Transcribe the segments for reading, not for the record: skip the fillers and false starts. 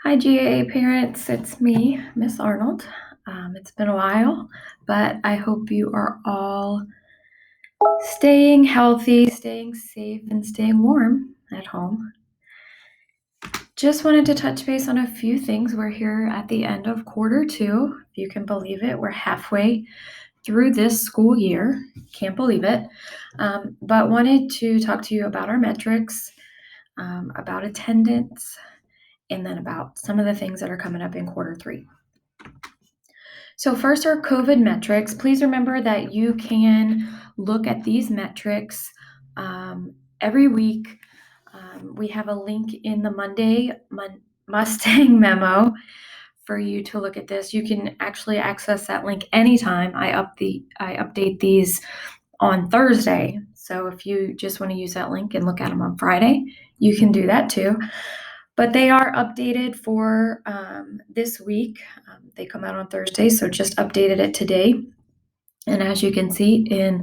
Hi, GAA parents. It's me, Miss Arnold. It's been a while, but I hope you are all staying healthy, staying safe, and staying warm at home. Just wanted to touch base on a few things. We're here at the end of quarter two. If you can believe it, we're halfway through this school year. Can't believe it. But wanted to talk to you about our metrics, about attendance, and then about some of the things that are coming up in quarter three. So first, our COVID metrics. Please remember that you can look at these metrics every week. We have a link in the Monday Mustang memo for you to look at this. You can actually access that link anytime. I update these on Thursday. So if you just want to use that link and look at them on Friday, you can do that too. But they are updated for this week. They come out on Thursday, so just updated it today. And as you can see in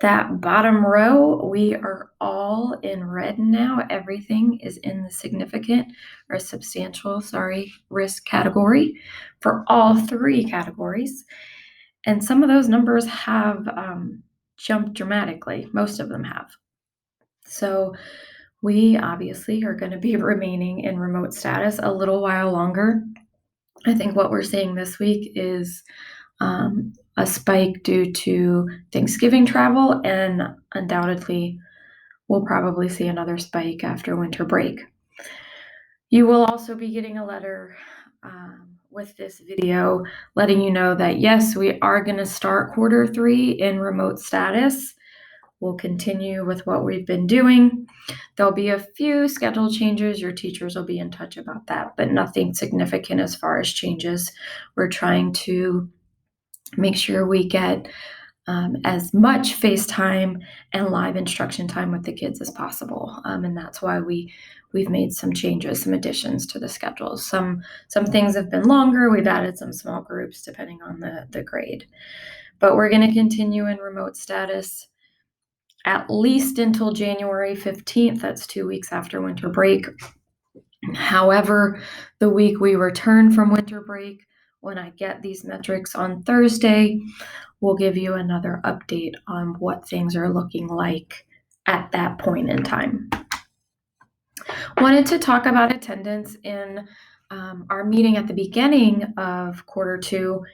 that bottom row, we are all in red now. Everything is in the significant or substantial, risk category for all three categories. And some of those numbers have jumped dramatically. Most of them have. So we obviously are going to be remaining in remote status a little while longer. I think what we're seeing this week is a spike due to Thanksgiving travel, and undoubtedly we'll probably see another spike after winter break. You will also be getting a letter with this video letting you know that yes, we are going to start quarter three in remote status. We'll continue with what we've been doing. There'll be a few schedule changes. Your teachers will be in touch about that, but nothing significant as far as changes. We're trying to make sure we get as much face time and live instruction time with the kids as possible. And that's why we've made some changes, some additions to the schedule. Some things have been longer. We've added some small groups depending on the grade. But we're going to continue in remote status at least until January 15th. That's 2 weeks after winter break. However, the week we return from winter break, when I get these metrics on Thursday, we'll give you another update on what things are looking like at that point in time. Wanted to talk about attendance in our meeting at the beginning of quarter two,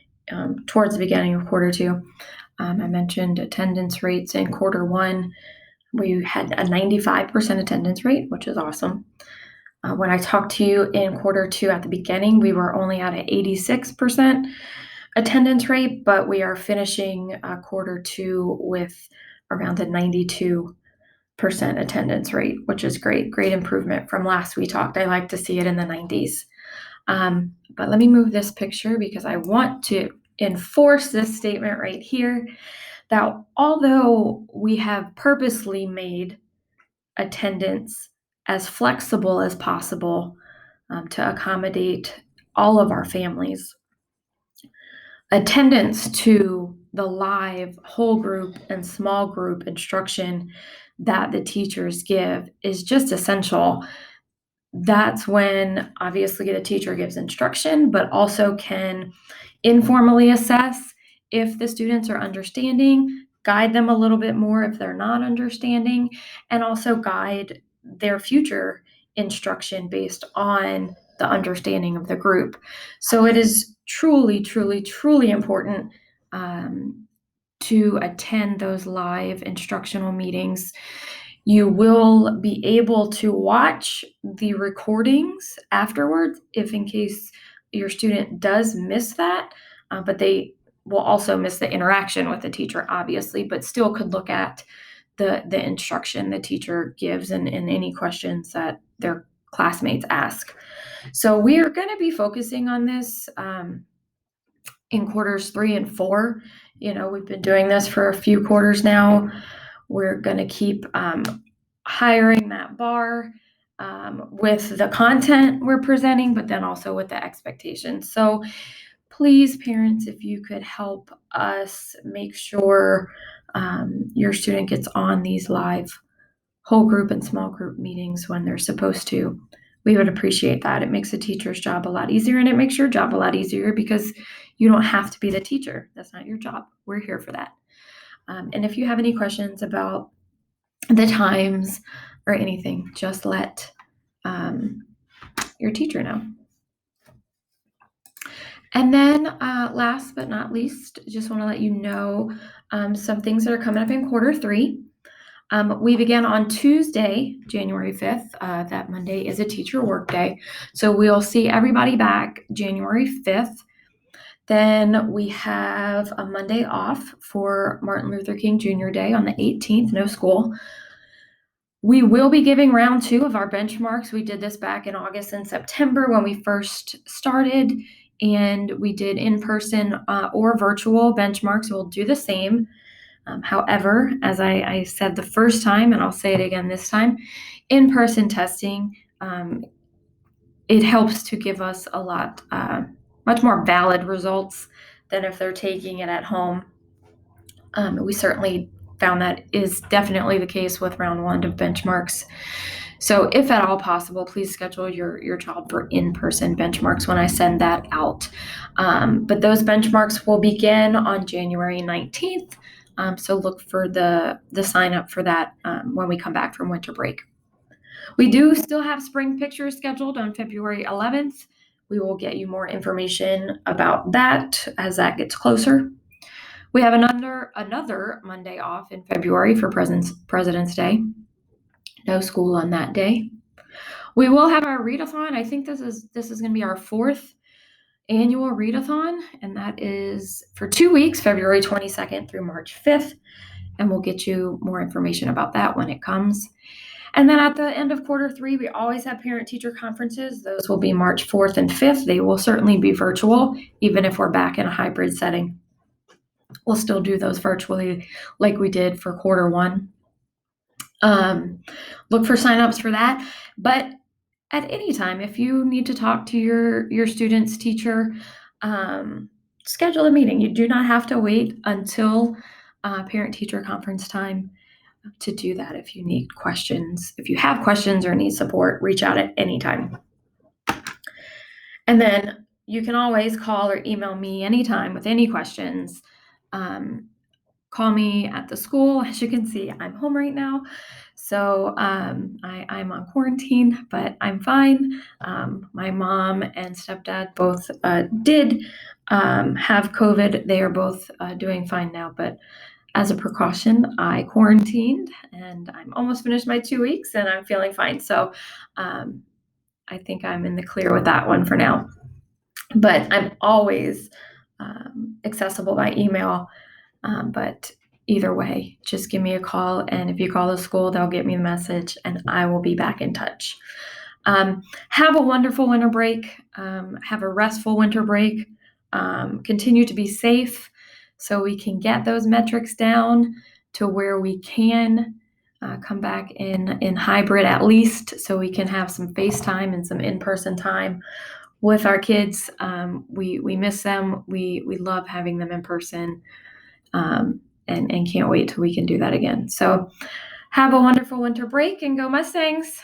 towards the beginning of quarter two. I mentioned attendance rates in quarter one. We had a 95% attendance rate, which is awesome. When I talked to you in quarter two at the beginning, we were only at an 86% attendance rate, but we are finishing quarter two with around a 92% attendance rate, which is great improvement from last we talked. I like to see it in the 90s. But let me move this picture because I want to enforce this statement right here that although we have purposely made attendance as flexible as possible to accommodate all of our families, attendance to the live whole group and small group instruction that the teachers give is just essential. That's when obviously the teacher gives instruction, but also can informally assess if the students are understanding, guide them a little bit more if they're not understanding, and also guide their future instruction based on the understanding of the group. So it is truly, truly, truly important to attend those live instructional meetings. You will be able to watch the recordings afterwards if in case your student does miss that, but they will also miss the interaction with the teacher, obviously, but still could look at the instruction the teacher gives and any questions that their classmates ask. So we are going to be focusing on this in quarters 3 and 4. We've been doing this for a few quarters now. We're going to keep hiring that bar with the content we're presenting, but then also with the expectations. So please, parents, if you could help us make sure your student gets on these live whole group and small group meetings when they're supposed to, we would appreciate that. It makes a teacher's job a lot easier, and it makes your job a lot easier because you don't have to be the teacher. That's not your job. We're here for that. And if you have any questions about the times or anything, just let your teacher know. And then last but not least, just want to let you know some things that are coming up in quarter 3. We began on Tuesday, January 5th. That Monday is a teacher work day. So we'll see everybody back January 5th. Then we have a Monday off for Martin Luther King Jr. Day on the 18th, no school. We will be giving round 2 of our benchmarks. We did this back in August and September when we first started, and we did in-person or virtual benchmarks. We'll do the same. However, as I said the first time, and I'll say it again this time, in-person testing, it helps to give us a lot, much more valid results than if they're taking it at home. We certainly found that is definitely the case with round 1 of benchmarks. So if at all possible, please schedule your child for in-person benchmarks when I send that out. But those benchmarks will begin on January 19th. So look for the sign up for that when we come back from winter break. We do still have spring pictures scheduled on February 11th. We will get you more information about that as that gets closer. We have another Monday off in February for President's Day. No school on that day. We will have our readathon. I think this is going to be our 4th annual readathon, and that is for 2 weeks, February 22nd through March 5th, and we'll get you more information about that when it comes. And then at the end of quarter 3, we always have parent-teacher conferences. Those will be March 4th and 5th. They will certainly be virtual, even if we're back in a hybrid setting. We'll still do those virtually like we did for quarter 1. Look for signups for that. But at any time, if you need to talk to your student's teacher, schedule a meeting. You do not have to wait until parent-teacher conference time to do that. If you need questions, if you have questions or need support, reach out at any time. And then you can always call or email me anytime with any questions. Call me at the school. As you can see, I'm home right now. So I'm on quarantine, but I'm fine. My mom and stepdad both did have COVID. They are both doing fine now, but as a precaution, I quarantined, and I'm almost finished my 2 weeks, and I'm feeling fine. So I think I'm in the clear with that one for now. But I'm always accessible by email. But either way, just give me a call, and if you call the school, they'll get me the message, and I will be back in touch. Have a wonderful winter break. Have a restful winter break. Continue to be safe so we can get those metrics down to where we can come back in hybrid at least, so we can have some FaceTime and some in-person time with our kids. We miss them. We love having them in person. And can't wait till we can do that again. So have a wonderful winter break, and go Mustangs.